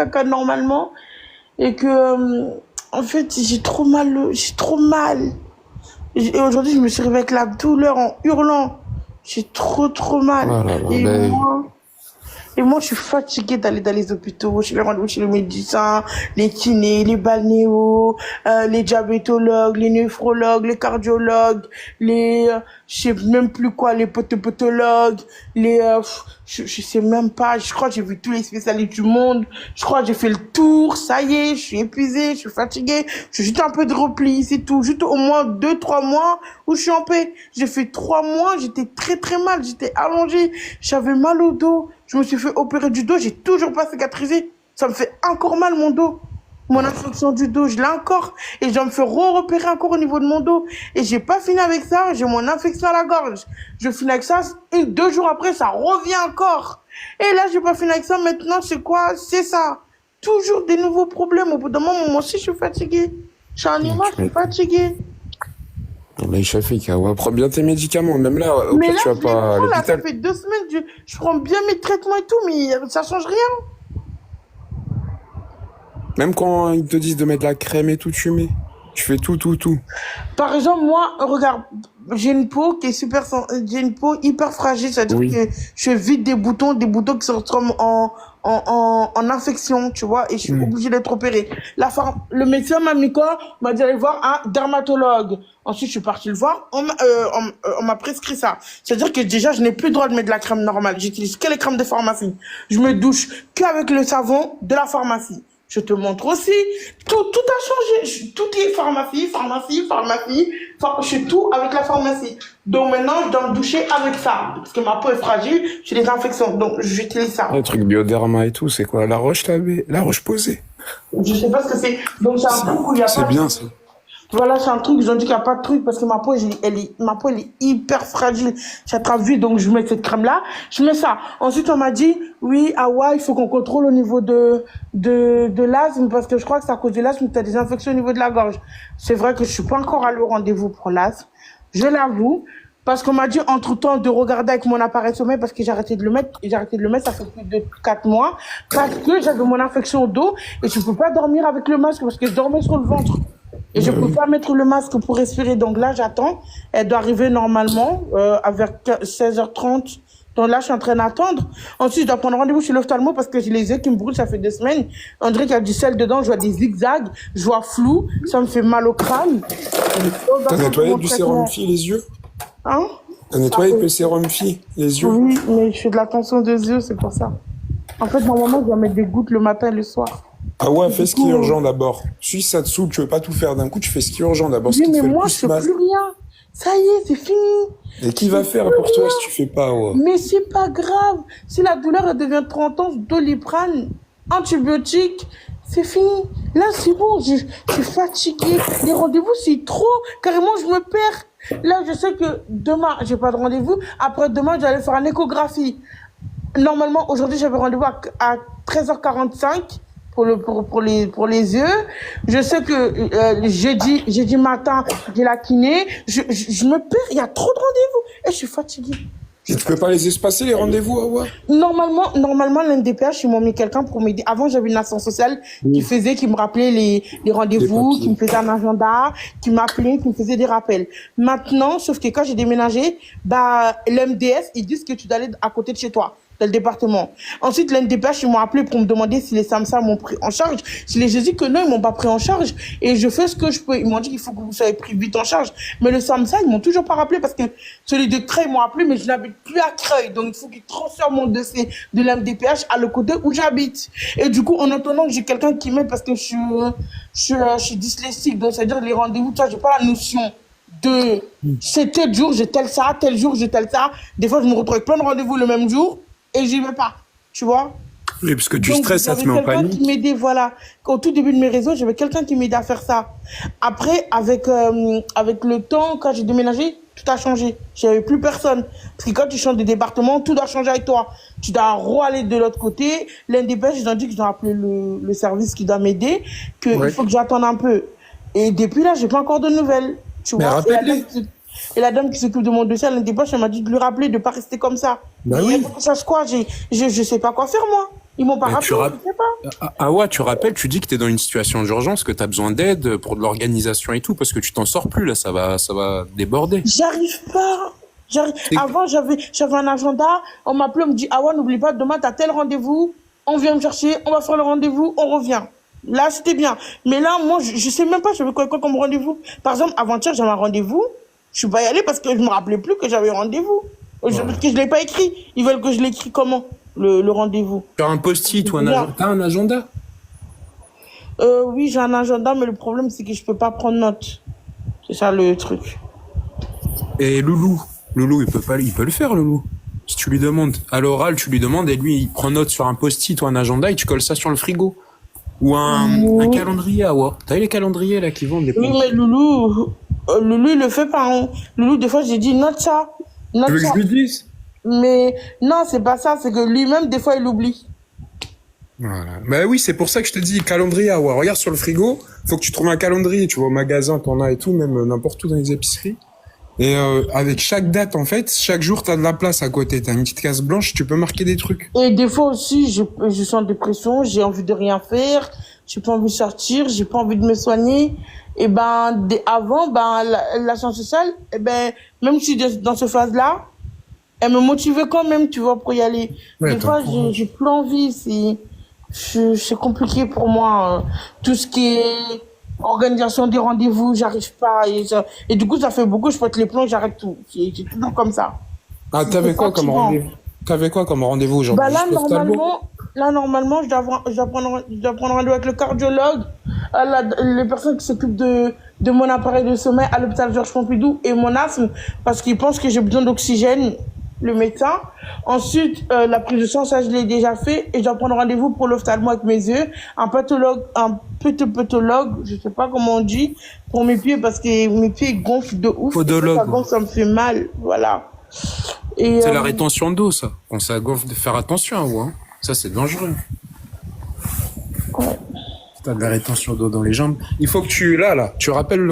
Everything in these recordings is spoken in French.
caca normalement et que en fait j'ai trop mal. Et aujourd'hui je me suis réveillée avec la douleur en hurlant. J'ai trop Oh mal. là là, Et ben, moi, et moi, je suis fatiguée d'aller dans les hôpitaux, chez les rendez-vous chez le médecin, les kinés, les balnéos, les diabétologues, les néphrologues, les cardiologues, je sais même plus quoi, les potologues, je sais même pas, je crois que j'ai vu tous les spécialistes du monde, je crois que j'ai fait le tour, ça y est, je suis épuisée, je suis fatiguée, je suis juste un peu de repli, c'est tout, juste au moins 2, 3 mois où je suis en paix. J'ai fait 3 mois, j'étais très mal, j'étais allongée, j'avais mal au dos. Je me suis fait opérer du dos, j'ai toujours pas cicatrisé. Ça me fait encore mal mon dos. Mon infection du dos, je l'ai encore. Et je dois me faire repérer encore au niveau de mon dos. Et j'ai pas fini avec ça, j'ai mon infection à la gorge. Je finis avec ça, et 2 jours après, ça revient encore. Et là, j'ai pas fini avec ça, maintenant, c'est quoi? C'est ça. Toujours des nouveaux problèmes. Au bout d'un moment, moi aussi, je suis fatiguée. Je suis en tu image, je suis m'étonnes. fatiguée. Allah Shafik, ouais, prends bien tes médicaments. Même là, au Mais pire, là, tu vas je les pas à prends, là, ça l'hôpital. fait 2 semaines, je prends bien mes traitements et tout, mais ça change rien. Même quand ils te disent de mettre de la crème et tout, tu mets. Tu fais tout. Par exemple, moi, regarde, j'ai une peau qui est j'ai une peau hyper fragile, c'est-à-dire Oui. que je vide des boutons qui se transforment en infection, tu vois, et je suis Hmm. obligée d'être opérée. Le médecin m'a mis quoi? M'a dit aller voir un dermatologue. Ensuite, je suis partie le voir, on m'a prescrit ça. C'est-à-dire que déjà, je n'ai plus le droit de mettre de la crème normale. J'utilise que les crèmes de pharmacie. Je me douche qu'avec le savon de la pharmacie. Je te montre aussi. Tout a changé. Tout est pharmacie. Je fais tout avec la pharmacie. Donc maintenant, je dois me doucher avec ça. Parce que ma peau est fragile, j'ai des infections. Donc j'utilise ça. Le truc bioderma et tout, c'est quoi? La roche lavée, la roche posée. Je sais pas ce que c'est. Donc c'est un truc où il n'y a C'est pas de... bien ça. Voilà, c'est un truc, ils ont dit qu'il n'y a pas de truc parce que ma peau, elle est hyper fragile. J'attrape vite, donc je mets cette crème-là. Je mets ça. Ensuite, on m'a dit, oui, ah ouais, il faut qu'on contrôle au niveau de l'asthme parce que je crois que c'est à cause de l'asthme que tu as des infections au niveau de la gorge. C'est vrai que je suis pas encore allée au rendez-vous pour l'asthme. Je l'avoue. Parce qu'on m'a dit, entre-temps, de regarder avec mon appareil sommeil parce que j'ai arrêté de le mettre. Et j'ai arrêté de le mettre, ça fait plus de 4 mois. Parce que j'avais mon infection au dos et je peux pas dormir avec le masque parce que je dormais sur le ventre. Et je Bah peux oui. pas mettre le masque pour respirer. Donc là, j'attends. Elle doit arriver normalement vers 16h30. Donc là, je suis en train d'attendre. Ensuite, je dois prendre rendez-vous chez l'ophtalmo parce que j'ai les yeux qui me brûlent. Ça fait 2 semaines. On dirait qu'il y a du sel dedans. Je vois des zigzags. Je vois flou. Ça me fait mal au crâne. On doit T'as faire nettoyé mon du sérum traitement. Phi les yeux? Hein? T'as nettoyé avec le sérum Phi les yeux? Oui, mais je fais de la tension des yeux, c'est pour ça. En fait, normalement, je dois mettre des gouttes le matin et le soir. Ah ouais, Et fais du ce qui est coup, urgent d'abord. Si ça te saoule, tu veux pas tout faire d'un coup, tu fais ce qui est urgent d'abord, ce oui, qui te mais fait le moi, je plus fais mal. plus rien. Ça y est, c'est fini. Et Je qui fais va plus faire pour toi rien. si tu fais pas, ouais? Mais c'est pas grave. Si la douleur elle devient trop intense, Doliprane, antibiotiques, c'est fini. Là, c'est bon, je suis fatiguée. Les rendez-vous, c'est trop. Carrément, je me perds. Là, je sais que demain, j'ai pas de rendez-vous. Après demain, j'allais faire une échographie. Normalement, aujourd'hui, j'avais rendez-vous à 13h45 pour les yeux. Je sais que jeudi matin, j'ai la kiné. Je me perds, il y a trop de rendez-vous. Et je suis fatiguée. Et tu peux pas les espacer, les rendez-vous, ah ouais? Normalement, l'NDPH, ils m'ont mis quelqu'un pour m'aider. Avant, j'avais une assistante sociale Oui. qui me rappelait les Les rendez-vous, qui me papiers. faisait un agenda, qui m'appelait, qui me faisait des rappels. Maintenant, sauf que quand j'ai déménagé, bah, l'MDS, ils disent que tu dois aller à côté de chez toi, dans le département. Ensuite, l'NDPH, ils m'ont appelé pour me demander si les SAMSA m'ont pris en charge. Je les ai dit que non, ils m'ont pas pris en charge. Et je fais ce que je peux. Ils m'ont dit qu'il faut que vous soyez pris vite en charge. Mais le SAMSA, ils m'ont toujours pas rappelé parce que celui de Creil m'ont appelé, mais je n'habite plus à Creil. Donc, il faut qu'ils transfèrent mon dossier de l'MDPH à le côté où j'habite. Et du coup, en attendant que j'ai quelqu'un qui m'aide parce que je suis dyslexique. Donc, c'est-à-dire les rendez-vous, tu vois, j'ai pas la notion de c'est tel jour, j'ai tel jour, j'ai tel ça. Des fois, je me retrouve avec plein de rendez-vous le même jour et j'y vais pas. Tu vois? Oui, parce que du Donc, stress, ça te j'avais met en quelqu'un qui panique. m'aidait, voilà. Au tout début de mes réseaux, j'avais quelqu'un qui m'aidait à faire ça. Après, avec le temps, quand j'ai déménagé, tout a changé. J'avais plus personne. Parce que quand tu changes de département, tout doit changer avec toi. Tu dois aller de l'autre côté. L'NDPH, ils ont dit qu'ils ont appelé le service qui doit m'aider, qu'il Ouais. faut que j'attende un peu. Et depuis là, j'ai pas encore de nouvelles. Tu Mais vois? rappelle-les. Et la dame qui s'occupe de mon dossier à l'NDPH, elle m'a dit de lui rappeler, de pas rester comme ça. Bah Mais il oui. faut que je sache quoi, je sais pas quoi faire, moi. Ils m'ont pas Mais rappelé, je sais pas. Awa, tu rappelles, tu dis que t'es dans une situation d'urgence, que t'as besoin d'aide pour de l'organisation et tout, parce que tu t'en sors plus, là, ça va déborder. J'arrive pas. Avant, j'avais un agenda. On m'appelait, on me dit, ah ouais, n'oublie pas, demain, t'as tel rendez-vous. On vient me chercher, on va faire le rendez-vous, on revient. Là, c'était bien. Mais là, moi, je sais même pas, j'avais quoi comme rendez-vous. Par exemple, avant-hier, j'avais un rendez-vous. Je suis pas y allée parce que je me rappelais plus que j'avais rendez-vous. Parce que je l'ai pas écrit. Ils veulent que je l'écris comment, le rendez-vous. Sur un post-it ou un agenda. T'as un agenda? Oui, j'ai un agenda, mais le problème, c'est que je peux pas prendre note. C'est ça le truc. Et Loulou, il peut le faire, Loulou. Si tu lui demandes, à l'oral, tu lui demandes et lui, il prend note sur un post-it ou un agenda et tu colles ça sur le frigo. Ou un calendrier, Awa. T'as vu les calendriers, là, qui vendent des Oui, mais Loulou, il le fait pas. Hein. Loulou, des fois, j'ai dit, note ça. Note Tu veux que ça. je lui dise? Mais non, c'est pas ça. C'est que lui-même, des fois, il oublie. Voilà. Bah oui, c'est pour ça que je te dis, calendrier, Awa. Regarde sur le frigo, faut que tu trouves un calendrier. Tu vois, au magasin, t'en as et tout, même n'importe où dans les épiceries. Et avec chaque date, en fait, chaque jour, t'as de la place à côté. T'as une petite case blanche, tu peux marquer des trucs. Et des fois aussi, je suis en dépression, j'ai envie de rien faire, j'ai pas envie de sortir, j'ai pas envie de me soigner. Et ben, avant, ben, l'action sociale, et ben, même si dans ce phase-là, elle me motivait quand même, tu vois, pour y aller. Ouais, Des fois, j'ai plus envie, c'est compliqué pour moi. Tout ce qui est organisation des rendez-vous, j'arrive pas. Et du coup, ça fait beaucoup, je pète les plombs, j'arrête tout. C'est toujours comme ça. Ah, t'avais quoi comme rendez-vous? T'avais quoi comme rendez-vous aujourd'hui? Bah là, normalement, je dois prendre rendez-vous avec le cardiologue, les personnes qui s'occupent de mon appareil de sommeil à l'hôpital Georges Pompidou et mon asthme, parce qu'ils pensent que j'ai besoin d'oxygène, le médecin. Ensuite, la prise de sang, ça, je l'ai déjà fait, et je dois prendre rendez-vous pour l'ophtalmo avec mes yeux, un pétologue, je sais pas comment on dit, pour mes pieds, parce que mes pieds gonflent de ouf. Podologue. Ça gonfle, ça me fait mal, voilà. C'est la rétention d'eau, ça. Quand ça gonfle, de faire attention, hein. Ça, c'est dangereux. Ouais. T'as de la rétention d'eau dans les jambes. Il faut que tu rappelles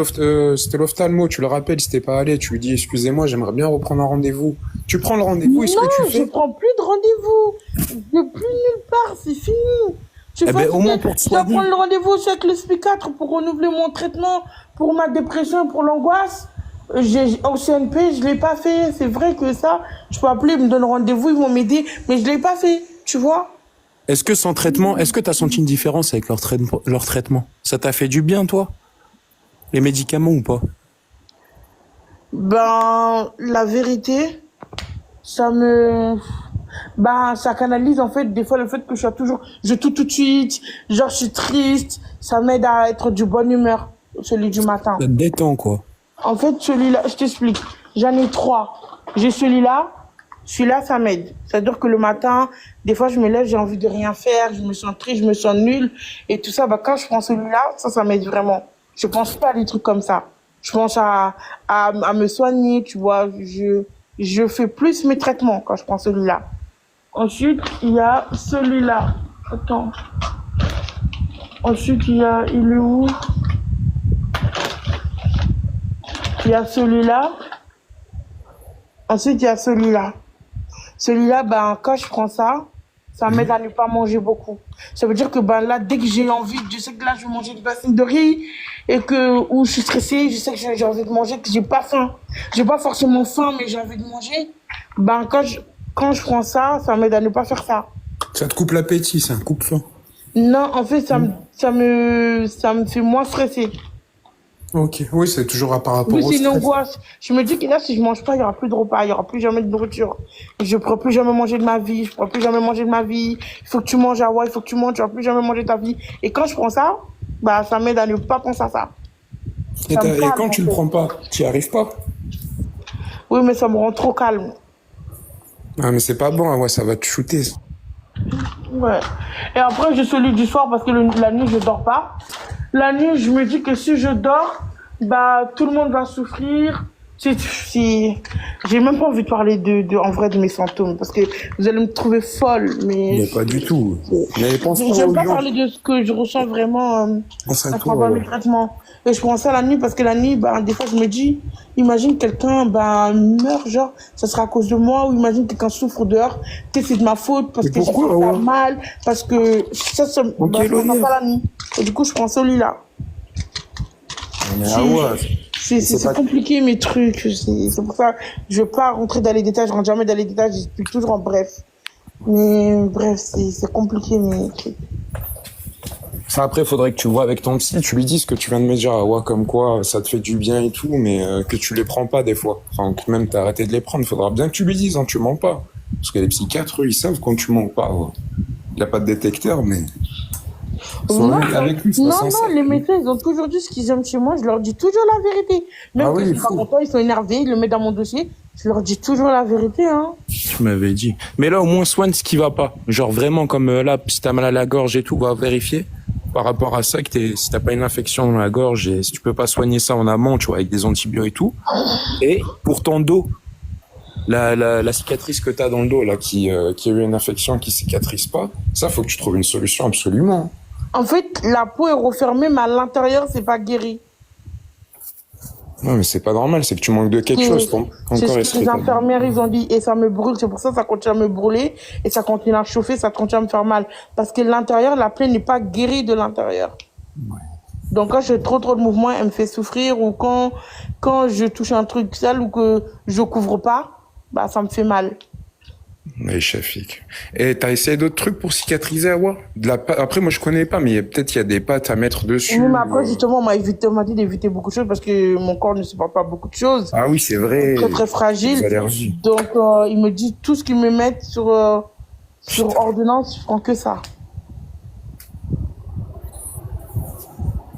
c'était l'ophtalmo, tu le rappelles si t'es pas allé, tu lui dis, excusez-moi, j'aimerais bien reprendre un rendez-vous. Tu prends le rendez-vous, et ce que tu fais? Non, je prends plus de rendez-vous. Je vais plus nulle part, c'est fini. Au moins pour te je dois soigner. prendre le rendez-vous aussi avec le psychiatre pour renouveler mon traitement pour ma dépression, pour l'angoisse. Au CNP, je l'ai pas fait. C'est vrai que ça, je peux appeler, ils me donnent rendez-vous, ils vont m'aider, mais je l'ai pas fait, tu vois. Est-ce que sans traitement, est-ce que t'as senti une différence avec leur traitement? Ça t'a fait du bien, toi? Les médicaments ou pas? Ben, la vérité, ça canalise en fait des fois le fait que je tout de suite, genre je suis triste, ça m'aide à être de bonne humeur, celui du matin. Ça te détend, quoi. En fait, celui-là, je t'explique, j'en ai 3. J'ai celui-là, ça m'aide. C'est-à-dire que le matin, des fois je me lève, j'ai envie de rien faire, je me sens triste, je me sens nulle, et tout ça, bah quand je prends celui-là, ça m'aide vraiment. Je pense pas à des trucs comme ça. Je pense à me soigner, tu vois, je fais plus mes traitements quand je prends celui-là. Ensuite, il y a celui-là. Attends. Ensuite, il est où? Il y a celui-là. Ensuite, il y a celui-là. Celui-là, ben, quand je prends ça m'aide à ne pas manger beaucoup. Ça veut dire que, ben, là, dès que j'ai envie, je sais que là, je vais manger une bassine de riz, ou je suis stressée, je sais que j'ai envie de manger, que j'ai pas faim. J'ai pas forcément faim, mais j'ai envie de manger. Ben, quand je prends ça m'aide à ne pas faire ça. Ça te coupe l'appétit, c'est un coupe-faim. Non, en fait, ça me fait moins stresser. Ok, oui, c'est toujours par rapport Oui, au c'est une stress. angoisse. Je me dis que là, si je mange pas, il y aura plus de repas, il y aura plus jamais de nourriture. Je pourrai plus jamais manger de ma vie, je pourrai plus jamais manger de ma vie. Il faut que tu manges, Hawa, il faut que tu manges, tu vas plus jamais manger de ta vie. Et quand je prends ça, bah, ça m'aide à ne pas penser à ça. Et quand tu le prends pas, tu y arrives pas? Oui, mais ça me rend trop calme. Ah, mais c'est pas bon, ouais, ça va te shooter. Ouais. Et après, j'ai celui du soir parce que la nuit, je dors pas. La nuit, je me dis que si je dors, bah, tout le monde va souffrir. J'ai même pas envie de parler en vrai de mes symptômes parce que vous allez me trouver folle, mais Mais pas du tout. Mais pense pas j'aime aux pas gens. parler de ce que je ressens vraiment Pense à à toi, travers mes ouais. traitements. Et je prends ça la nuit parce que la nuit, bah, des fois, je me dis, imagine quelqu'un, bah, meurt, genre, ça sera à cause de moi, ou imagine quelqu'un souffre dehors, que c'est de ma faute, parce Mais que j'ai pourquoi, fait ça ouais? mal, parce que En bah, je quel prends honneur? ça la nuit. Et du coup, je prends celui-là. Mais ah C'est, ouais. C'est c'est pas. compliqué, mes trucs. C'est pour ça, je veux pas rentrer dans les détails, je rentre jamais dans les détails, je suis toujours en bref. Mais, bref, c'est compliqué, mes trucs. Ça, après, faudrait que tu vois avec ton psy, tu lui dis ce que tu viens de me dire, ah ouais, comme quoi ça te fait du bien et tout, mais que tu les prends pas des fois. Enfin, que même t'as arrêté de les prendre. Faudra bien que tu lui dises, hein, tu mens pas. Parce que les psychiatres, eux, ils savent quand tu mens pas. Ouais. Il a pas de détecteur, mais Non, avec lui, sois non, non, sincère. les médecins, ils ont toujours dit ce qu'ils aiment chez moi, je leur dis toujours la vérité. Ah Même quand oui, ils il sont pas faut. contents, ils sont énervés, ils le mettent dans mon dossier, je leur dis toujours la vérité, hein. Tu m'avais dit. Mais là, au moins, soigne ce qui va pas. Genre, vraiment, comme là, si t'as mal à la gorge et tout, va vérifier. Par rapport à ça, si t'as pas une infection dans la gorge et si tu peux pas soigner ça en amont, tu vois, avec des antibiotiques et tout. Et pour ton dos, la cicatrice que t'as dans le dos, là, qui a eu une infection qui cicatrise pas, ça, faut que tu trouves une solution absolument. En fait, la peau est refermée, mais à l'intérieur, c'est pas guéri. Non, mais c'est pas normal, c'est que tu manques de quelque chose. Ton C'est corps ce est que les infirmières, ils ont dit, et ça me brûle, c'est pour ça que ça continue à me brûler, et ça continue à chauffer, ça continue à me faire mal. Parce que l'intérieur, la plaie n'est pas guérie de l'intérieur. Donc quand j'ai trop de mouvements, elle me fait souffrir, ou quand je touche un truc sale ou que je couvre pas, bah ça me fait mal. Mais Shafik. Et t'as essayé d'autres trucs pour cicatriser, Awa? Après, moi, je connais pas, mais peut-être qu'il y a des pâtes à mettre dessus. Oui, mais après, justement, on m'a dit d'éviter beaucoup de choses parce que mon corps ne supporte pas beaucoup de choses. Ah oui, c'est vrai. Très, très Les fragile. allergies. Donc, il me dit tout ce qu'ils me mettent sur ordonnance, je prends que ça.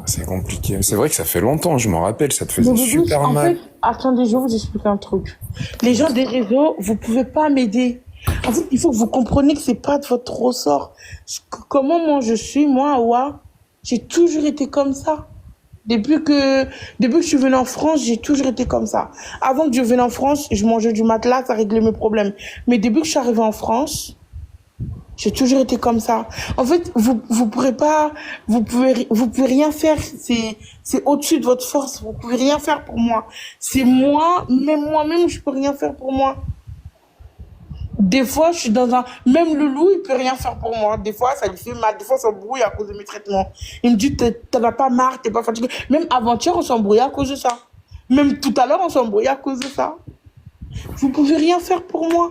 C'est compliqué. C'est vrai que ça fait longtemps, je me rappelle, ça te faisait Mais vous dites, super en mal. fait, attendez, je vais vous expliquer un truc. Les gens des réseaux, vous pouvez pas m'aider. En fait, il faut que vous compreniez que c'est pas de votre ressort. Comment moi je suis, moi, Awa, j'ai toujours été comme ça. Depuis que je suis venue en France, j'ai toujours été comme ça. Avant que je vienne en France, je mangeais du matelas, ça réglait mes problèmes. Mais depuis que je suis arrivée en France, j'ai toujours été comme ça. En fait, vous pourrez pas, vous pouvez rien faire. C'est au-dessus de votre force. Vous pouvez rien faire pour moi. C'est moi-même, je peux rien faire pour moi. Des fois, je suis même le loup, il peut rien faire pour moi. Des fois, ça lui fait mal. Des fois, on s'embrouille à cause de mes traitements. Il me dit, t'en as pas marre, t'es pas fatigué. Même avant-hier, on s'embrouillait à cause de ça. Même tout à l'heure, on s'embrouillait à cause de ça. Vous pouvez rien faire pour moi.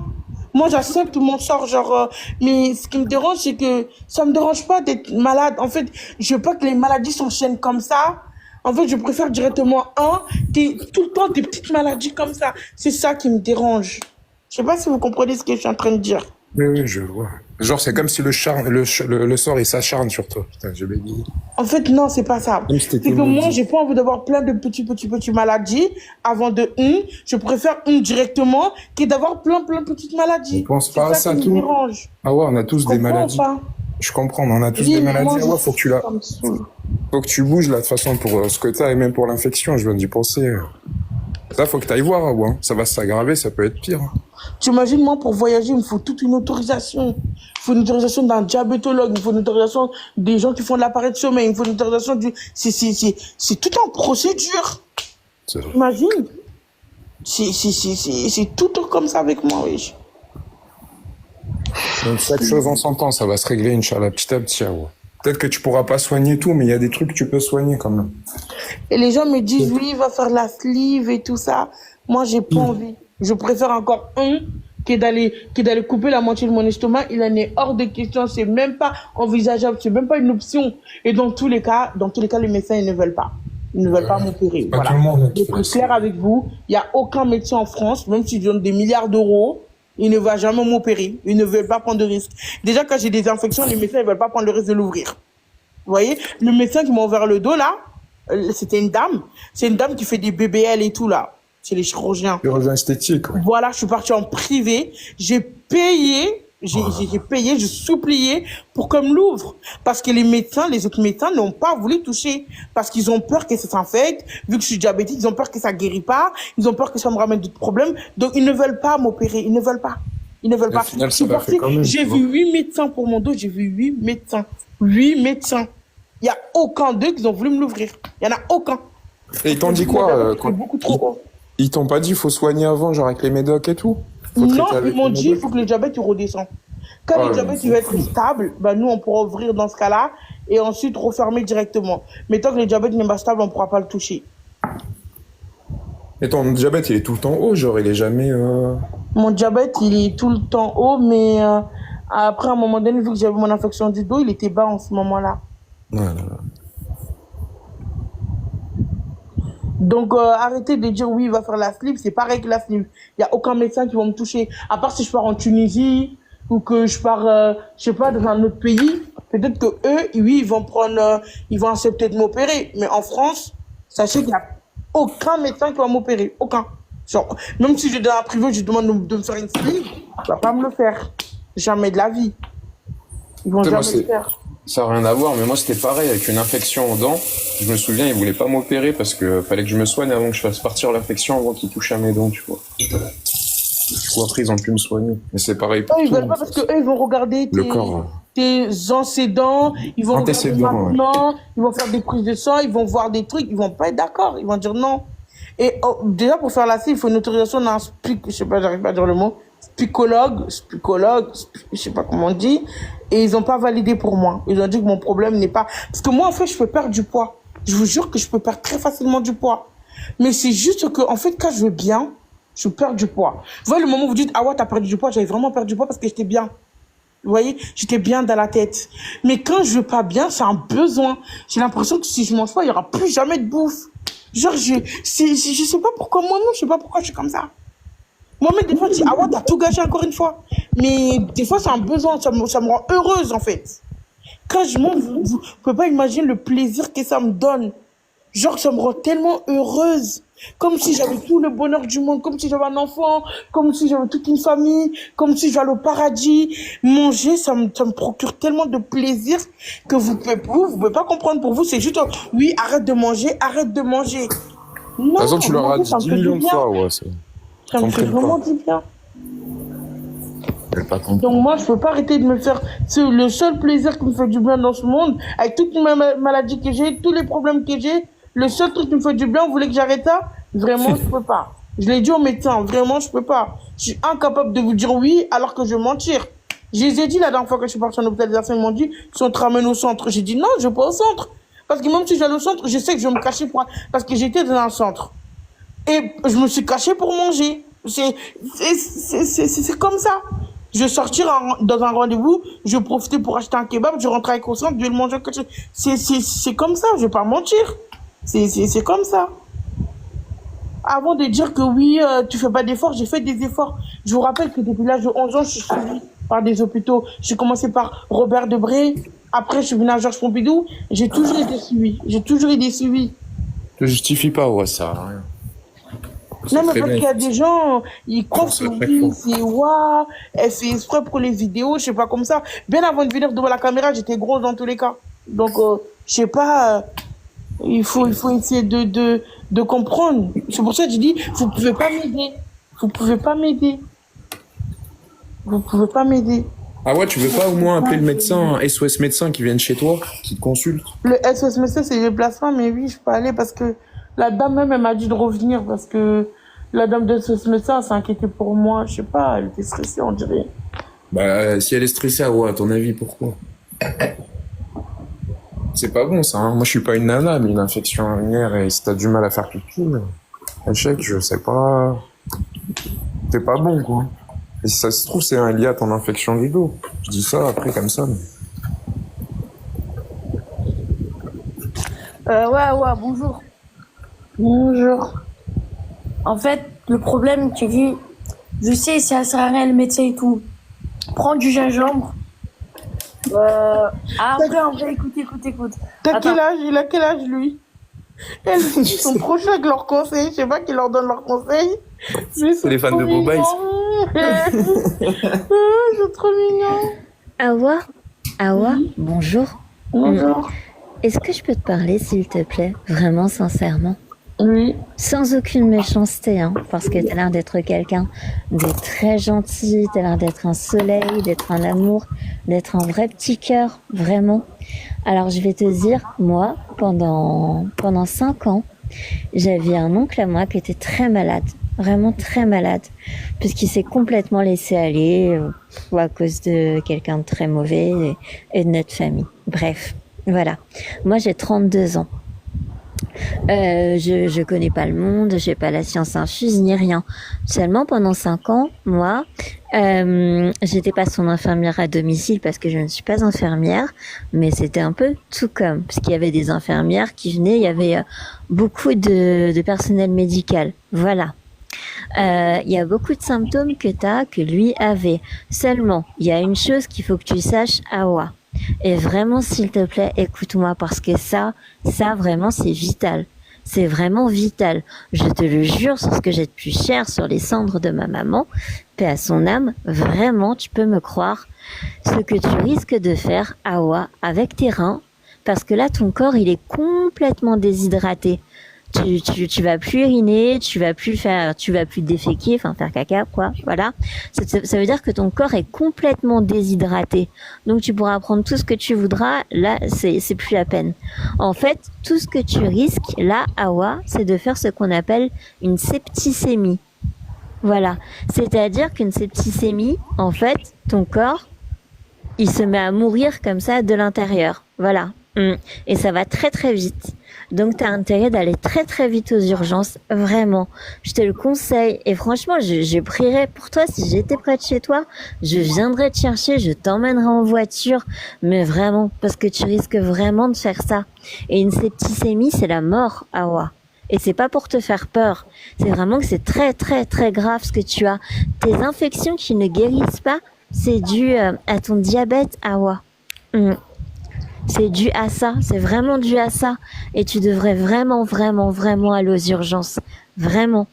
Moi, j'accepte mon sort, genre, mais ce qui me dérange, c'est que ça me dérange pas d'être malade. En fait, je veux pas que les maladies s'enchaînent comme ça. En fait, je préfère directement tout le temps des petites maladies comme ça. C'est ça qui me dérange. Je sais pas si vous comprenez ce que je suis en train de dire. Oui, oui, je vois. Genre, c'est comme si le sort, il s'acharne sur toi. Putain, j'ai bégayé. En fait, non, c'est pas ça. Comme si C'est t'étais que moi, maudit. j'ai pas envie d'avoir plein de petites maladies avant je préfère une directement que d'avoir plein de petites maladies. On pense C'est pas à ça ça, qui me tout. dérange. Ah ouais, on a tous Tu des comprends ou maladies. pas? Je comprends, on a tous Oui, des mais maladies. moi, Ah ouais, faut que tu bouges, là, de toute façon, pour ce que t'as, et même pour l'infection, je viens d'y penser. Ça, faut que t'ailles voir, ah ouais. Ça va s'aggraver, ça peut être pire. Tu imagines, moi, pour voyager, il me faut toute une autorisation. Il faut une autorisation d'un diabétologue, il faut une autorisation des gens qui font de l'appareil de sommeil, il faut une autorisation c'est tout en procédure. C'est vrai. Imagine. C'est tout comme ça avec moi, oui. Donc, chaque chose en son temps, ça va se régler, Inch'Allah, petit à petit, ah ouais. Peut-être que tu pourras pas soigner tout, mais il y a des trucs que tu peux soigner quand même. Et les gens me disent, oui, va faire la sleeve et tout ça. Moi, j'ai pas envie. Je préfère encore que d'aller couper la moitié de mon estomac. Il en est hors de question. C'est même pas envisageable. C'est même pas une option. Et dans tous les cas, les médecins, ils ne veulent pas. Ils ne veulent pas m'opérer. Pas Voilà. tout le monde Je qui suis fait ça. claire avec vous. Il y a aucun médecin en France, même s'il donne des milliards d'euros, il ne va jamais m'opérer. Ils ne veulent pas prendre de risques. Déjà, quand j'ai des infections, les médecins, ils veulent pas prendre le risque de l'ouvrir. Vous voyez, le médecin qui m'a ouvert le dos, là, c'était une dame. C'est une dame qui fait des BBL et tout, là. C'est les chirurgiens. Chirurgien esthétique, ouais. Voilà, je suis partie en privé. J'ai payé J'ai payé, je suppliais pour qu'on me l'ouvre. Parce que les médecins, les autres médecins n'ont pas voulu toucher. Parce qu'ils ont peur que ça s'infecte. Vu que je suis diabétique, ils ont peur que ça guérit pas. Ils ont peur que ça me ramène d'autres problèmes. Donc, ils ne veulent pas m'opérer. Ils ne veulent pas. Ils ne veulent Et au pas. final, Je ça suis l'a fait partie, quand même, j'ai tu vois. vu 8 médecins pour mon dos. J'ai vu 8 médecins. 8 médecins. Il n'y a aucun d'eux qui ont voulu me l'ouvrir. Il n'y en a aucun. Et ils t'ont dit Le quoi diabète, c'est quand... beaucoup trop haut. Ils t'ont pas dit faut soigner avant, genre avec les médocs et tout? Faut Non, traiter ils avec m'ont les dit, il médocs? faut que le diabète il redescende. Quand Oh, le mais diabète il c'est va être fou. stable, bah nous on pourra ouvrir dans ce cas-là et ensuite refermer directement. Mais tant que le diabète n'est pas stable, on ne pourra pas le toucher. Et ton diabète, il est tout le temps haut, genre il est jamais... Mon diabète il est tout le temps haut, mais après à un moment donné, vu que j'avais mon infection du dos, il était bas en ce moment-là. Voilà. Donc arrêtez de dire oui, il va faire la slip, c'est pareil que la slip. Il n'y a aucun médecin qui va me toucher. À part si je pars en Tunisie ou que je pars, je sais pas, dans un autre pays. Peut-être que eux, oui, ils vont prendre, ils vont accepter de m'opérer. Mais en France, sachez qu'il n'y a aucun médecin qui va m'opérer. Aucun. Genre, même si je vais dans la privée, je demande de me faire une slip, il va pas me le faire. Jamais de la vie. Ils vont Tu sais, moi, jamais le faire. ça n'a rien à voir, mais moi c'était pareil avec une infection aux dents. Je me souviens, ils voulaient pas m'opérer parce que fallait que je me soigne avant que je fasse partir l'infection avant qu'ils touchent à mes dents, tu vois. Du coup, après, ils ont pu me soigner. Mais c'est pareil pour Eux, ils tout. veulent pas parce que eux, ils vont regarder Le corps. tes antécédents, ils vont regarder Antécédents, ouais. maintenant, ils vont faire des prises de sang, ils vont voir des trucs, ils vont pas être d'accord, ils vont dire non. Et déjà, pour faire la CIE, il faut une autorisation d'un je sais pas, j'arrive pas à dire le mot, spicologue, je sais pas comment on dit, et ils ont pas validé pour moi. Ils ont dit que mon problème n'est pas... Parce que moi, en fait, je peux perdre du poids. Je vous jure que je peux perdre très facilement du poids. Mais c'est juste que, en fait, quand je vais bien, je perds du poids. Vous voyez, le moment où vous dites, ah ouais, t'as perdu du poids, j'avais vraiment perdu du poids parce que j'étais bien. Vous voyez, j'étais bien dans la tête. Mais quand je vais pas bien, c'est un besoin. J'ai l'impression que si je mange pas, il y aura plus jamais de bouffe. Genre, je sais pas pourquoi moi-même, je sais pas pourquoi je suis comme ça. Moi-même, des fois, je dis, ah ouais, t'as tout gâché encore une fois. Mais des fois, c'est un besoin, ça me rend heureuse, en fait. Quand je mange, vous pouvez pas imaginer le plaisir que ça me donne. Genre, ça me rend tellement heureuse. Comme si j'avais tout le bonheur du monde, comme si j'avais un enfant, comme si j'avais toute une famille, comme si j'allais au paradis. Manger, ça me procure tellement de plaisir que vous pouvez pas comprendre. Pour vous, c'est juste, oui, arrête de manger, arrête de manger. De Non, toute façon, tu leur as manger, dit ça me 10 fait du millions de bien. fois, ouais. Ça me fait Comprennent vraiment pas. du bien. Elles pas compris. Donc moi, je peux pas arrêter de me faire... C'est le seul plaisir qui me fait du bien dans ce monde, avec toutes les maladies que j'ai, tous les problèmes que j'ai, le seul truc qui me fait du bien, vous voulez que j'arrête ça? Vraiment, je peux pas. Je l'ai dit au médecin, vraiment, je peux pas. Je suis incapable de vous dire oui alors que je vais mentir. Je les ai dit la dernière fois que je suis partie en hôpitalisation, ils m'ont dit, si on te ramène au centre. J'ai dit non, je vais pas au centre. Parce que même si j'allais au centre, je sais que je vais me cacher parce que j'étais dans un centre. Et je me suis cachée pour manger. C'est comme ça. Je vais sortir dans un rendez-vous, je vais profiter pour acheter un kebab, je rentre avec au centre, je vais le manger. C'est comme ça, je vais pas mentir. C'est comme ça. Avant de dire que oui, tu fais pas d'efforts, j'ai fait des efforts. Je vous rappelle que depuis l'âge de 11 ans, je suis suivie par des hôpitaux. J'ai commencé par Robert Debré, après je suis venue à Georges Pompidou, j'ai toujours été suivie. J'ai toujours été suivie. Je justifie pas, ouais, ça a rien. Non, mais parce qu'il y a des gens, ils croient que ça chaque oui, fois. c'est waouh, elle fait exprès pour les vidéos, je sais pas comme ça. Bien avant de venir devant la caméra, j'étais grosse dans tous les cas. Donc, je sais pas, il faut essayer de comprendre. C'est pour ça que je dis, vous pouvez pas m'aider. Vous pouvez pas m'aider. Vous pouvez pas m'aider. Ah ouais, tu veux pas au moins appeler le médecin, un SOS médecin qui vienne chez toi, qui te consulte? Le SOS médecin, c'est les déplacements, mais oui, je peux aller parce que la dame même, elle m'a dit de revenir parce que la dame de SOS médecin s'est inquiétée pour moi. Je sais pas, elle était stressée, on dirait. Bah, si elle est stressée, ouais, à ton avis, pourquoi? C'est pas bon, ça, hein. Moi, je suis pas une nana, mais une infection urinaire, et si t'as du mal à faire pipi, échec, je sais pas. C'est pas bon, quoi. Et si ça se trouve, c'est lié à ton infection du dos. Je dis ça après, comme ça, mais... Ouais, bonjour. Bonjour. En fait, le problème, c'est que je sais, ça sert à rien le médecin et tout. Prends du gingembre. Après, en vrai, écoute. T'as Attends. quel âge? Il a quel âge, lui? Ils sont trop chers avec leurs conseils. Je sais pas qui leur donne leurs conseils. C'est les fans de Boba, C'est trop mignon. Awa, Awa, bonjour. Bonjour. Est-ce que je peux te parler, s'il te plaît? Vraiment, sincèrement. Oui. Sans aucune méchanceté, hein, parce que t'as l'air d'être quelqu'un de très gentil, t'as l'air d'être un soleil, d'être un amour, d'être un vrai petit cœur, vraiment. Alors, je vais te dire, moi, pendant 5 ans, j'avais un oncle à moi qui était très malade, vraiment très malade, puisqu'il s'est complètement laissé aller à cause de quelqu'un de très mauvais et de notre famille. Bref, voilà. Moi, j'ai 32 ans. Je connais pas le monde, j'ai pas la science infuse ni rien. Seulement pendant 5 ans, moi, j'étais pas son infirmière à domicile parce que je ne suis pas infirmière, mais c'était un peu tout comme, parce qu'il y avait des infirmières qui venaient, il y avait beaucoup de personnel médical. Voilà. Il y a beaucoup de symptômes que lui avait. Seulement, il y a une chose qu'il faut que tu saches, Awa. Et vraiment, s'il te plaît, écoute-moi, parce que ça vraiment, c'est vital. C'est vraiment vital. Je te le jure, sur ce que j'ai de plus cher, sur les cendres de ma maman, paix à son âme, vraiment, tu peux me croire, ce que tu risques de faire, Awa, avec tes reins, parce que là, ton corps, il est complètement déshydraté. Tu vas plus uriner, tu vas plus déféquer, enfin faire caca, quoi, voilà. Ça veut dire que ton corps est complètement déshydraté. Donc tu pourras prendre tout ce que tu voudras, là, c'est plus la peine. En fait, tout ce que tu risques, là, Awa, c'est de faire ce qu'on appelle une septicémie. Voilà. C'est-à-dire qu'une septicémie, en fait, ton corps, il se met à mourir comme ça de l'intérieur. Voilà. Et ça va très très vite. Donc tu as intérêt d'aller très très vite aux urgences, vraiment. Je te le conseille. Et franchement, je prierais pour toi, si j'étais près de chez toi, je viendrais te chercher, je t'emmènerais en voiture. Mais vraiment, parce que tu risques vraiment de faire ça. Et une septicémie, c'est la mort, Awa. Et c'est pas pour te faire peur. C'est vraiment que c'est très très très grave ce que tu as. Tes infections qui ne guérissent pas, c'est dû à ton diabète, Awa. C'est dû à ça, c'est vraiment dû à ça. Et tu devrais vraiment, vraiment, vraiment aller aux urgences. Vraiment.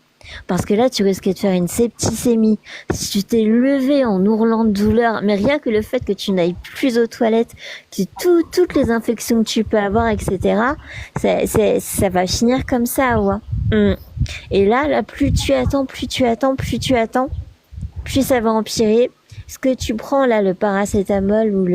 Parce que là, tu risques de faire une septicémie. Si tu t'es levé en hurlant de douleur, mais rien que le fait que tu n'ailles plus aux toilettes, que toutes les infections que tu peux avoir, etc., ça va finir comme ça, ouais. Et là, plus tu attends, plus ça va empirer. Ce que tu prends là, le paracétamol ou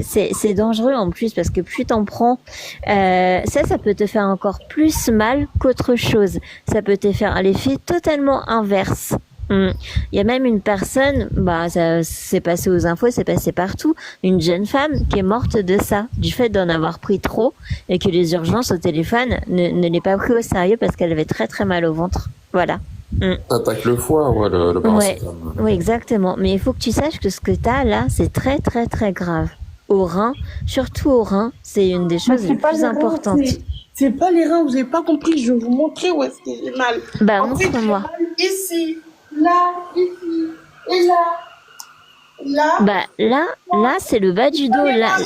c'est dangereux en plus parce que plus t'en prends, ça peut te faire encore plus mal qu'autre chose. Ça peut te faire l'effet totalement inverse. Il y a même une personne, ça s'est passé aux infos, c'est passé partout, une jeune femme qui est morte de ça, du fait d'en avoir pris trop et que les urgences au téléphone ne l'aient pas pris au sérieux parce qu'elle avait très très mal au ventre. Voilà. Ça attaque le foie, ouais, le paracétamol. Ouais, exactement. Mais il faut que tu saches que ce que tu as là, c'est très très très grave. Au rein, surtout au rein, c'est une des choses les plus importantes. C'est pas les reins, vous avez pas compris, je vais vous montrer où est-ce que j'ai mal. Montre-moi. Ici, là, ici, et là. Là, c'est le bas du dos. Là.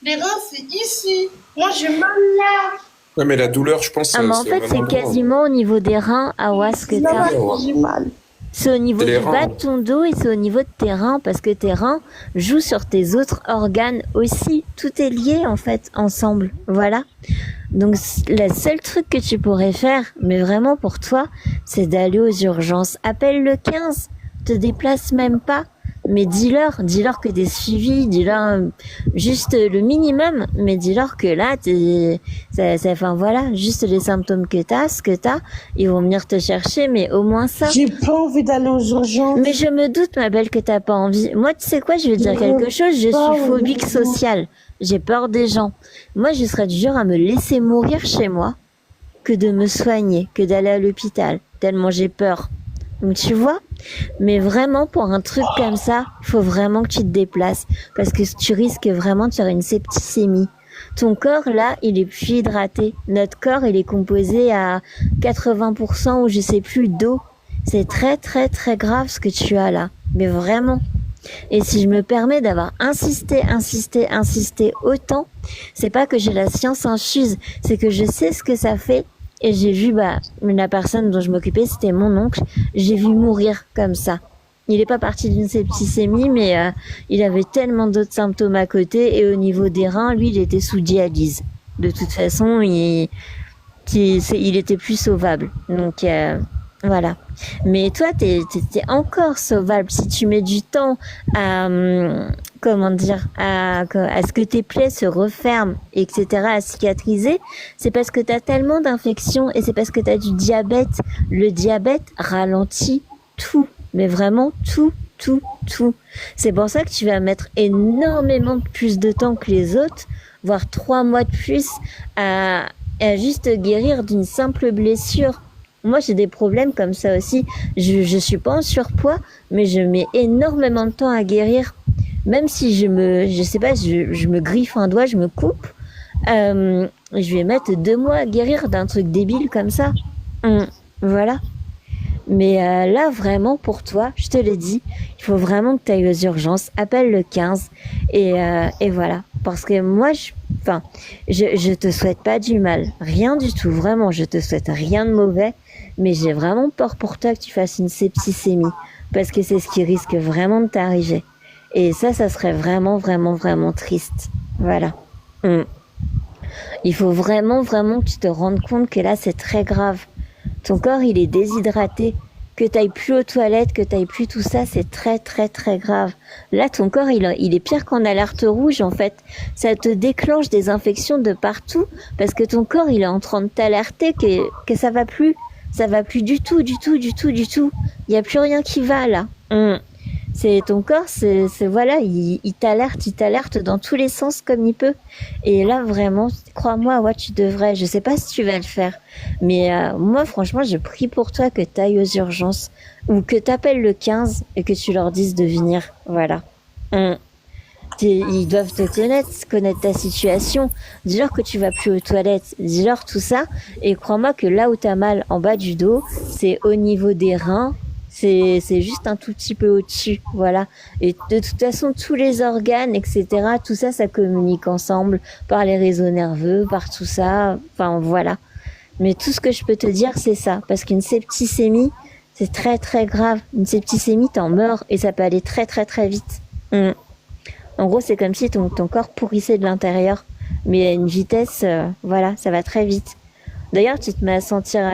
Les reins, c'est ici. Moi, j'ai mal là. Ouais, mais la douleur, je pense, en fait, c'est quasiment au niveau des reins, Awa, ce que t'as. J'ai mal. C'est au niveau du bas de ton dos et c'est au niveau de tes reins, parce que tes reins jouent sur tes autres organes aussi. Tout est lié, en fait, ensemble. Voilà. Donc, le seul truc que tu pourrais faire, mais vraiment pour toi, c'est d'aller aux urgences. Appelle le 15. Te déplace même pas. Mais dis-leur que t'es suivi, dis-leur juste le minimum, mais dis-leur que là, juste les symptômes que t'as, ce que t'as, ils vont venir te chercher, mais au moins ça. J'ai pas envie d'aller aux urgences. Mais je me doute, ma belle, que t'as pas envie. Moi, tu sais quoi, je vais te dire quelque chose, je suis phobique sociale. J'ai peur des gens. Moi, je serais du genre à me laisser mourir chez moi que de me soigner, que d'aller à l'hôpital, tellement j'ai peur. Donc tu vois, mais vraiment pour un truc comme ça, il faut vraiment que tu te déplaces parce que tu risques vraiment de faire une septicémie. Ton corps là, il est plus hydraté. Notre corps, il est composé à 80% ou je sais plus d'eau. C'est très très très grave ce que tu as là, mais vraiment. Et si je me permets d'avoir insisté autant, c'est pas que j'ai la science infuse, c'est que je sais ce que ça fait. Et j'ai vu, la personne dont je m'occupais, c'était mon oncle. J'ai vu mourir comme ça. il est pas parti d'une septicémie, mais il avait tellement d'autres symptômes à côté. Et au niveau des reins, lui, il était sous dialyse. De toute façon, il était plus sauvable. Donc voilà. Mais toi, t'es encore sauvable si tu mets du temps à comment dire à ce que tes plaies se referment, etc., à cicatriser. C'est parce que t'as tellement d'infections et c'est parce que t'as du diabète. Le diabète ralentit tout, mais vraiment tout. C'est pour ça que tu vas mettre énormément plus de temps que les autres, voire 3 mois de plus à juste guérir d'une simple blessure. Moi, j'ai des problèmes comme ça aussi. Je suis pas en surpoids, mais je mets énormément de temps à guérir. Même si je me griffe un doigt, je me coupe, je vais mettre 2 mois à guérir d'un truc débile comme ça. Voilà. Mais là, vraiment, pour toi, je te l'ai dit, il faut vraiment que tu ailles aux urgences. Appelle le 15 et voilà. Parce que moi, je te souhaite pas du mal. Rien du tout. Vraiment, je te souhaite rien de mauvais. Mais j'ai vraiment peur pour toi que tu fasses une septicémie. Parce que c'est ce qui risque vraiment de t'arriver. Et ça serait vraiment, vraiment, vraiment triste. Voilà. Il faut vraiment, vraiment que tu te rendes compte que là, c'est très grave. Ton corps, il est déshydraté. Que t'ailles plus aux toilettes, que t'ailles plus tout ça, c'est très, très, très grave. Là, ton corps, il est pire qu'en alerte rouge, en fait. Ça te déclenche des infections de partout parce que ton corps, il est en train de t'alerter que ça va plus. Ça va plus du tout. Il y a plus rien qui va, là. C'est ton corps, voilà, il t'alerte dans tous les sens comme il peut. Et là, vraiment, crois-moi, ouais, tu devrais. Je sais pas si tu vas le faire, mais moi, franchement, je prie pour toi que tu ailles aux urgences ou que tu appelles le 15 et que tu leur dises de venir. Voilà. Ils doivent te connaître ta situation. Dis-leur que tu vas plus aux toilettes. Dis-leur tout ça. Et crois-moi que là où t'as mal en bas du dos, c'est au niveau des reins. C'est juste un tout petit peu au-dessus, voilà. Et de toute façon, tous les organes, etc., tout ça, ça communique ensemble par les réseaux nerveux, par tout ça. Enfin, voilà. Mais tout ce que je peux te dire, c'est ça. Parce qu'une septicémie, c'est très, très grave. Une septicémie, t'en meurs et ça peut aller très, très, très vite. En gros, c'est comme si ton corps pourrissait de l'intérieur. Mais à une vitesse, voilà, ça va très vite. D'ailleurs, tu te mets à sentir...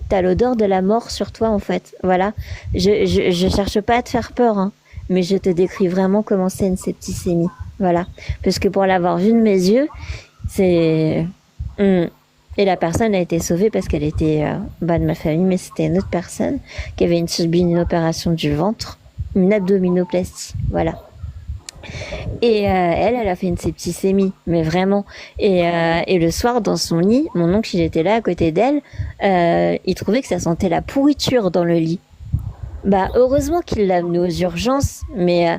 t'as l'odeur de la mort sur toi, en fait. Voilà. Je cherche pas à te faire peur, hein, mais je te décris vraiment comment c'est une septicémie. Voilà. Parce que pour l'avoir vu de mes yeux, c'est... Et la personne a été sauvée parce qu'elle était de ma famille, mais c'était une autre personne qui avait subi une opération du ventre, une abdominoplastie. Voilà. Et elle a fait une septicémie, mais vraiment. Et le soir, dans son lit, mon oncle, il était là à côté d'elle. Il trouvait que ça sentait la pourriture dans le lit. Heureusement qu'il l'a amené aux urgences, mais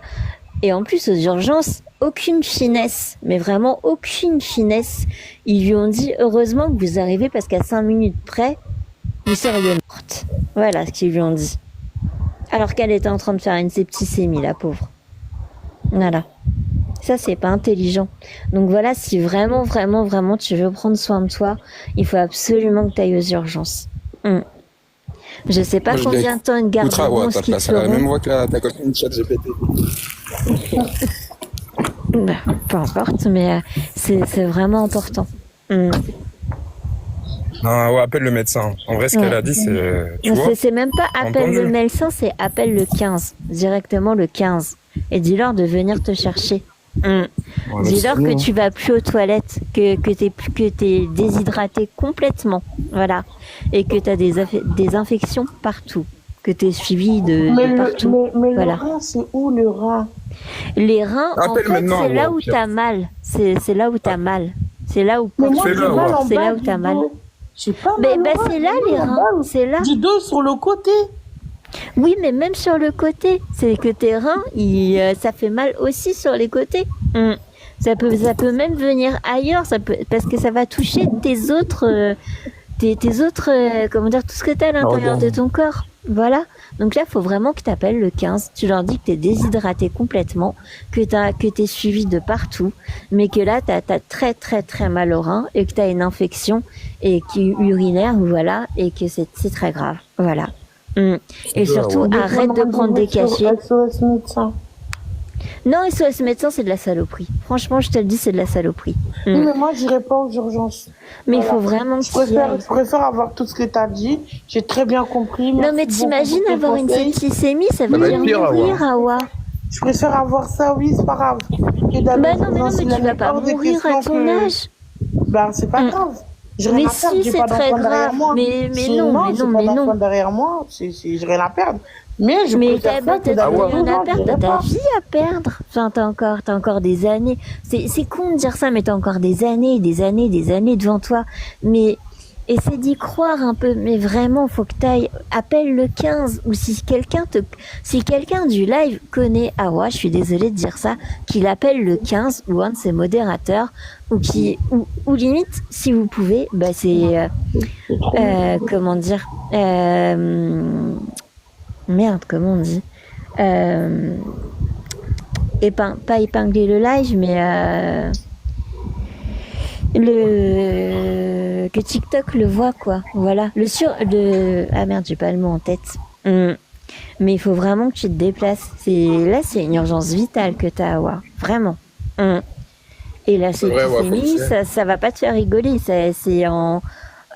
et en plus aux urgences, aucune finesse, mais vraiment aucune finesse. Ils lui ont dit heureusement que vous arrivez parce qu'à 5 minutes près, vous seriez morte. Voilà ce qu'ils lui ont dit. Alors qu'elle était en train de faire une septicémie, la pauvre. Voilà. Ça, c'est pas intelligent. Donc voilà, si vraiment, vraiment, vraiment tu veux prendre soin de toi, il faut absolument que tu ailles aux urgences. Je sais pas combien de temps une garde de bronze qu'ils te feront. La même voix que ta copine ChatGPT. Peu importe, mais c'est vraiment important. Non, ouais, appelle le médecin. En vrai, ce qu'elle a dit, c'est... Tu vois, c'est même pas appelle le médecin, c'est appelle le 15. Directement le 15. Et dis-leur de venir te chercher. Dis-leur que tu vas plus aux toilettes, que t'es déshydraté complètement. Voilà. Et que t'as des infections partout. Que t'es suivi de partout. Mais voilà. Le rein, c'est où le rein? Les reins, en fait, c'est là où t'as mal. C'est là où t'as mal. C'est là où c'est là où t'as mal. Mais c'est là les reins, c'est là. Du dos sur le côté. Oui, mais même sur le côté, c'est que tes reins, ça fait mal aussi sur les côtés. Ça peut même venir ailleurs, parce que ça va toucher tes autres, comment dire, tout ce que t'as à l'intérieur de ton corps. Voilà. Donc là, faut vraiment que tu appelles le 15. Tu leur dis que t'es déshydraté complètement, que t'es suivi de partout, mais que là, t'as très très très mal au rein et que t'as une infection et qui est urinaire, voilà, et que c'est très grave. Voilà. Et surtout, arrête de prendre des cachets. SOS médecin. Non, SOS médecin, c'est de la saloperie. Franchement, je te le dis, c'est de la saloperie. Oui, mais moi, j'irai pas aux urgences. Mais il Voilà. faut vraiment que tu y ailles. Je préfère avoir tout ce que tu as dit. J'ai très bien compris. Non, Merci mais beaucoup t'imagines pour tes avoir une conseils. septicémie, ça veut va dire être pire, mourir, Awa. Je préfère avoir ça, oui, c'est pas grave. Que d'aller Bah aux non, mais urgences, il y a tu vas la pas peur des mourir à questions ton que- âge. Bah, c'est pas grave. J'ai rien Mais à perdre, si, j'ai c'est pas très d'enfant derrière grave. moi. Mais Si, non, non, mais j'ai non, pas mais d'enfant non. derrière moi, j'ai rien à perdre. Mais je Mais préfère ça que t'as d'aller aux rien à urgences, perdre, j'irai t'as ta pas. vie à perdre. Enfin, t'as encore des années. C'est con de dire ça, mais t'as encore des années, des années, des années devant toi. Mais essaie d'y croire un peu. Mais vraiment, faut que t'ailles. Appelle le 15. Ou si quelqu'un du live connaît Awa, je suis désolée de dire ça, qu'il appelle le 15 ou un de ses modérateurs, ou limite, si vous pouvez, bah c'est, comment dire, merde, comment on dit, pas épingler le live, mais que TikTok le voit, quoi. Voilà. Ah merde, j'ai pas le mot en tête. Mais il faut vraiment que tu te déplaces. Là, c'est une urgence vitale que t'as à avoir. Vraiment. Et la vrai, ouais, septicémie, faut que ça va pas te faire rigoler.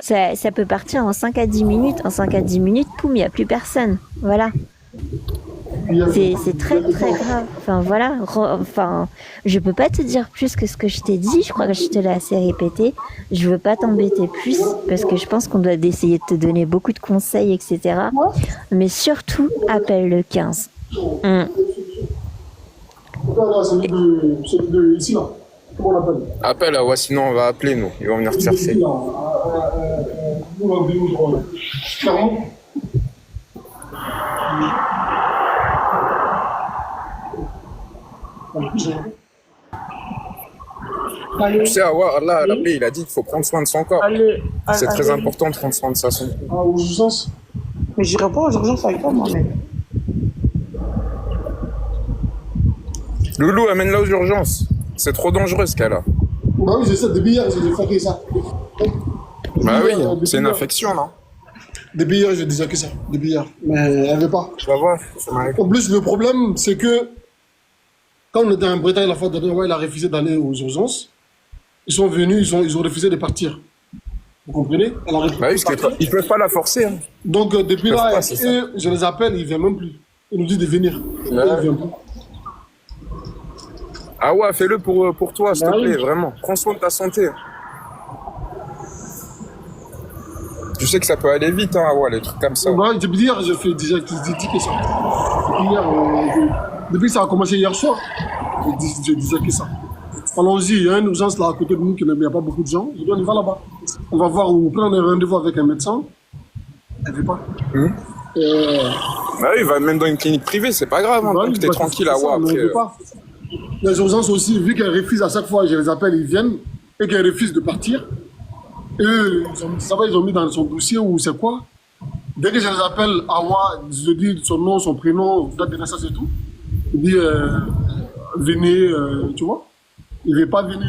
Ça peut partir en 5 à 10 minutes. En 5 à 10 minutes, poum, il n'y a plus personne. Voilà. C'est très très grave. Enfin voilà. Enfin, je peux pas te dire plus que ce que je t'ai dit. Je crois que je te l'ai assez répété. Je veux pas t'embêter plus parce que je pense qu'on doit essayer de te donner beaucoup de conseils, etc. Mais surtout, appelle le 15. Celui de ici, là. Comment on l'appelle? Appelle, Awa, sinon on va appeler, nous. Ils vont venir te chercher. Nous, on va venir au Clairement. Tu sais, Awa, Allah a appelé, il a dit qu'il faut prendre soin de son corps. C'est très important de prendre soin de sa santé. Ah, aux urgences. Mais j'irai pas aux urgences avec toi, moi-même. Loulou, amène-la aux urgences. C'est trop dangereux ce cas-là. Bah oui, j'essaie depuis hier, j'ai déjà fait ça. Bah oui, c'est une infection, non? Depuis hier, j'ai déjà que ça. Depuis hier. Mais elle veut pas. Tu vas voir, ça m'arrive. En plus, le problème, c'est que quand on était en Bretagne la fois dernière, il a refusé d'aller aux urgences. Ils sont venus, ils ont refusé de partir. Vous comprenez? Elle a refusé Bah oui, de parce partir. qu'ils peuvent pas la forcer. Hein. Donc, depuis Ils peuvent là, pas, c'est ça. je les appelle, ils viennent même plus. Ils nous disent de venir. Ils viennent plus. Awa, fais-le pour toi, s'il te Bah oui. plaît, vraiment. Prends soin de ta santé. Tu sais que ça peut aller vite, hein, Awa, les trucs comme ça. Bah, depuis hier, j'ai fait déjà dit que ça. Depuis hier, depuis que ça a commencé hier soir, je disais que ça. Allons-y, il y a une urgence là à côté de nous, il n'y a pas beaucoup de gens. Je dis, on y va là-bas. On va voir, on prend un rendez-vous avec un médecin. Elle ne veut pas. Bah oui, va même dans une clinique privée, c'est pas grave, hein, Bah tant oui, que t'es parce que tranquille, c'est ça, Awa, mais après. elle veut pas. Les urgences aussi, vu qu'elles refusent à chaque fois, je les appelle, ils viennent, et qu'elles refusent de partir. Eux, ils ont mis dans son dossier ou c'est quoi. Dès que je les appelle, Awa, je dis son nom, son prénom, date de naissance et tout. Il dit, venez, tu vois. Il ne veut pas venir.